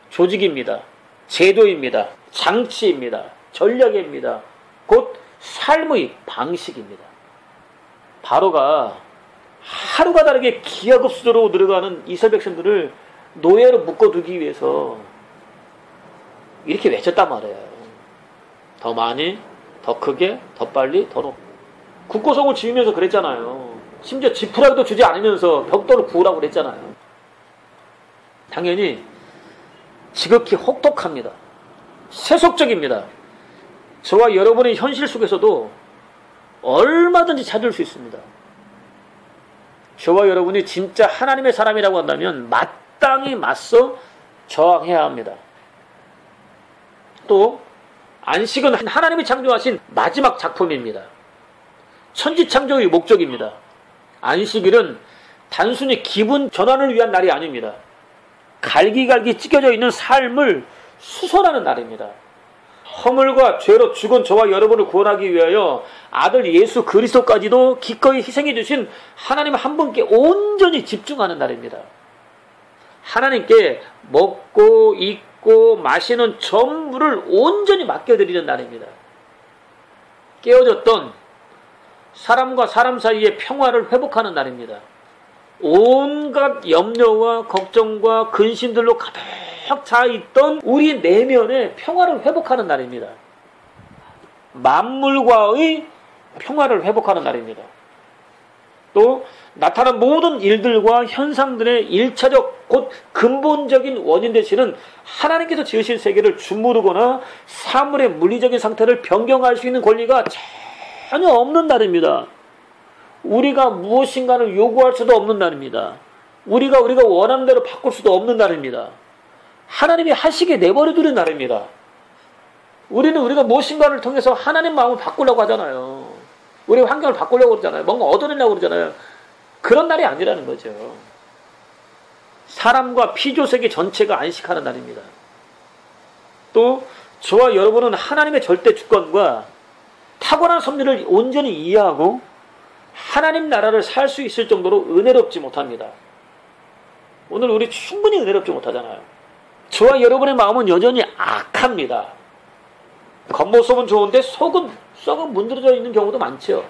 조직입니다. 제도입니다. 장치입니다. 전략입니다. 곧 삶의 방식입니다. 바로가 하루가 다르게 기하급수적으로 늘어가는 이스라엘 백성들을 노예로 묶어두기 위해서 이렇게 외쳤단 말이에요. 더 많이, 더 크게, 더 빨리, 더 높이. 국고성을 지으면서 그랬잖아요. 심지어 지푸라기도 주지 않으면서 벽돌을 부으라고 그랬잖아요. 당연히 지극히 혹독합니다. 세속적입니다. 저와 여러분의 현실 속에서도 얼마든지 찾을 수 있습니다. 저와 여러분이 진짜 하나님의 사람이라고 한다면 마땅히 맞서 저항해야 합니다. 또 안식은 하나님이 창조하신 마지막 작품입니다. 천지창조의 목적입니다. 안식일은 단순히 기분 전환을 위한 날이 아닙니다. 갈기갈기 찢겨져 있는 삶을 수선하는 날입니다. 허물과 죄로 죽은 저와 여러분을 구원하기 위하여 아들 예수 그리스도까지도 기꺼이 희생해 주신 하나님 한 분께 온전히 집중하는 날입니다. 하나님께 먹고 입고 마시는 전부를 온전히 맡겨드리는 날입니다. 깨어졌던 사람과 사람 사이의 평화를 회복하는 날입니다. 온갖 염려와 걱정과 근심들로 가득 차있던 우리 내면의 평화를 회복하는 날입니다. 만물과의 평화를 회복하는 날입니다. 또 나타난 모든 일들과 현상들의 일차적 곧 근본적인 원인 되시는 하나님께서 지으신 세계를 주무르거나 사물의 물리적인 상태를 변경할 수 있는 권리가 전혀 없는 날입니다. 우리가 무엇인가를 요구할 수도 없는 날입니다. 우리가 원하는 대로 바꿀 수도 없는 날입니다. 하나님이 하시게 내버려 두는 날입니다. 우리가 무엇인가를 통해서 하나님 마음을 바꾸려고 하잖아요. 우리 환경을 바꾸려고 그러잖아요. 뭔가 얻어내려고 그러잖아요. 그런 날이 아니라는 거죠. 사람과 피조세계 전체가 안식하는 날입니다. 또 저와 여러분은 하나님의 절대 주권과 탁월한 섭리를 온전히 이해하고 하나님 나라를 살 수 있을 정도로 은혜롭지 못합니다. 오늘 우리 충분히 은혜롭지 못하잖아요. 저와 여러분의 마음은 여전히 악합니다. 겉모습은 좋은데 속은 썩은 문드러져 있는 경우도 많죠.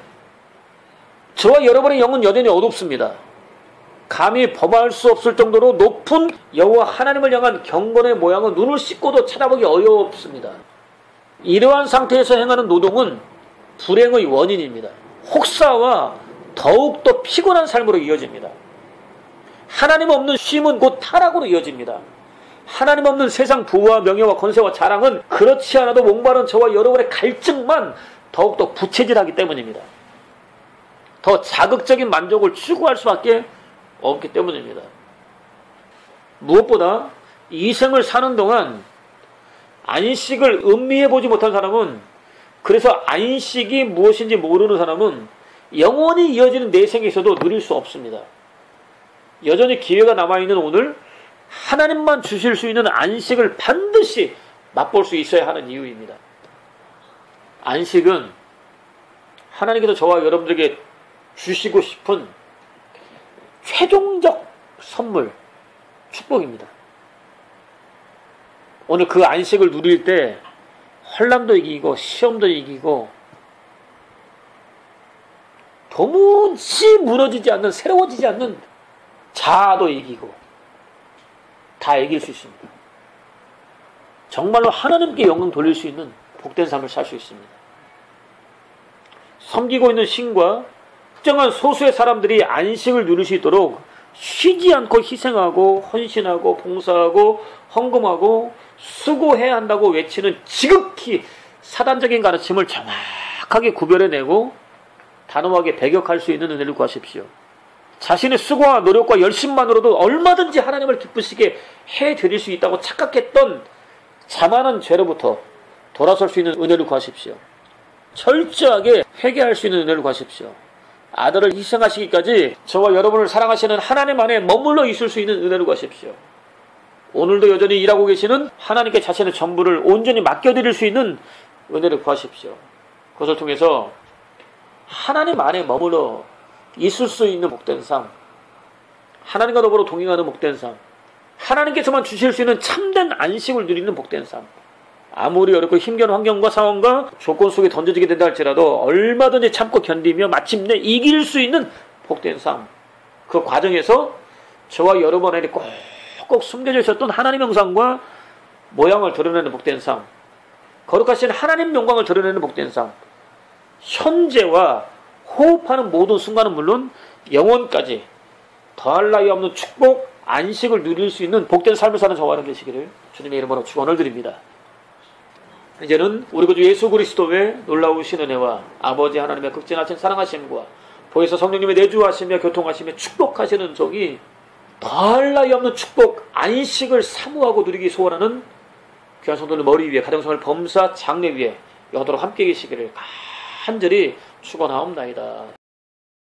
저와 여러분의 영은 여전히 어둡습니다. 감히 범할 수 없을 정도로 높은 여호와 하나님을 향한 경건의 모양은 눈을 씻고도 찾아보기 어렵습니다. 이러한 상태에서 행하는 노동은 불행의 원인입니다. 혹사와 더욱더 피곤한 삶으로 이어집니다. 하나님 없는 쉼은 곧 타락으로 이어집니다. 하나님 없는 세상 부와 명예와 권세와 자랑은 그렇지 않아도 목마른 저와 여러분의 갈증만 더욱더 부채질하기 때문입니다. 더 자극적인 만족을 추구할 수밖에 없기 때문입니다. 무엇보다 이 생을 사는 동안 안식을 음미해 보지 못한 사람은, 그래서 안식이 무엇인지 모르는 사람은 영원히 이어지는 내 생에 있어도 누릴 수 없습니다. 여전히 기회가 남아있는 오늘 하나님만 주실 수 있는 안식을 반드시 맛볼 수 있어야 하는 이유입니다. 안식은 하나님께서 저와 여러분들에게 주시고 싶은 최종적 선물, 축복입니다. 오늘 그 안식을 누릴 때 환난도 이기고 시험도 이기고 도무지 무너지지 않는, 새로워지지 않는 자아도 이기고 다 이길 수 있습니다. 정말로 하나님께 영광 돌릴 수 있는 복된 삶을 살 수 있습니다. 섬기고 있는 신과 특정한 소수의 사람들이 안식을 누릴 수 있도록 쉬지 않고 희생하고 헌신하고 봉사하고 헌금하고 수고해야 한다고 외치는 지극히 사단적인 가르침을 정확하게 구별해내고 단호하게 배격할 수 있는 은혜를 구하십시오. 자신의 수고와 노력과 열심만으로도 얼마든지 하나님을 기쁘시게 해드릴 수 있다고 착각했던 자만한 죄로부터 돌아설 수 있는 은혜를 구하십시오. 철저하게 회개할 수 있는 은혜를 구하십시오. 아들을 희생하시기까지 저와 여러분을 사랑하시는 하나님 안에 머물러 있을 수 있는 은혜를 구하십시오. 오늘도 여전히 일하고 계시는 하나님께 자신의 전부를 온전히 맡겨드릴 수 있는 은혜를 구하십시오. 그것을 통해서 하나님 안에 머물러 있을 수 있는 복된 삶, 하나님과 더불어 동행하는 복된 삶, 하나님께서만 주실 수 있는 참된 안식을 누리는 복된 삶, 아무리 어렵고 힘겨운 환경과 상황과 조건 속에 던져지게 된다 할지라도 얼마든지 참고 견디며 마침내 이길 수 있는 복된 삶, 그 과정에서 저와 여러분 안에 꼭꼭 숨겨져 있었던 하나님의 형상과 모양을 드러내는 복된 삶, 거룩하신 하나님 영광을 드러내는 복된 삶, 현재와 호흡하는 모든 순간은 물론 영원까지 더할 나위 없는 축복, 안식을 누릴 수 있는 복된 삶을 사는 저와 여러분 되시기를 주님의 이름으로 축원을 드립니다. 이제는 우리 구주 예수 그리스도의 놀라우신 은혜와 아버지 하나님의 극진하신 사랑하심과 보혜사 성령님의 내주하시며 교통하시며 축복하시는 종이 더할 나위 없는 축복, 안식을 사모하고 누리기 소원하는 귀한 성도들 머리 위에, 가정생활 범사 장래 위에 영원토록 함께 계시기를 간절히 축원하옵나이다.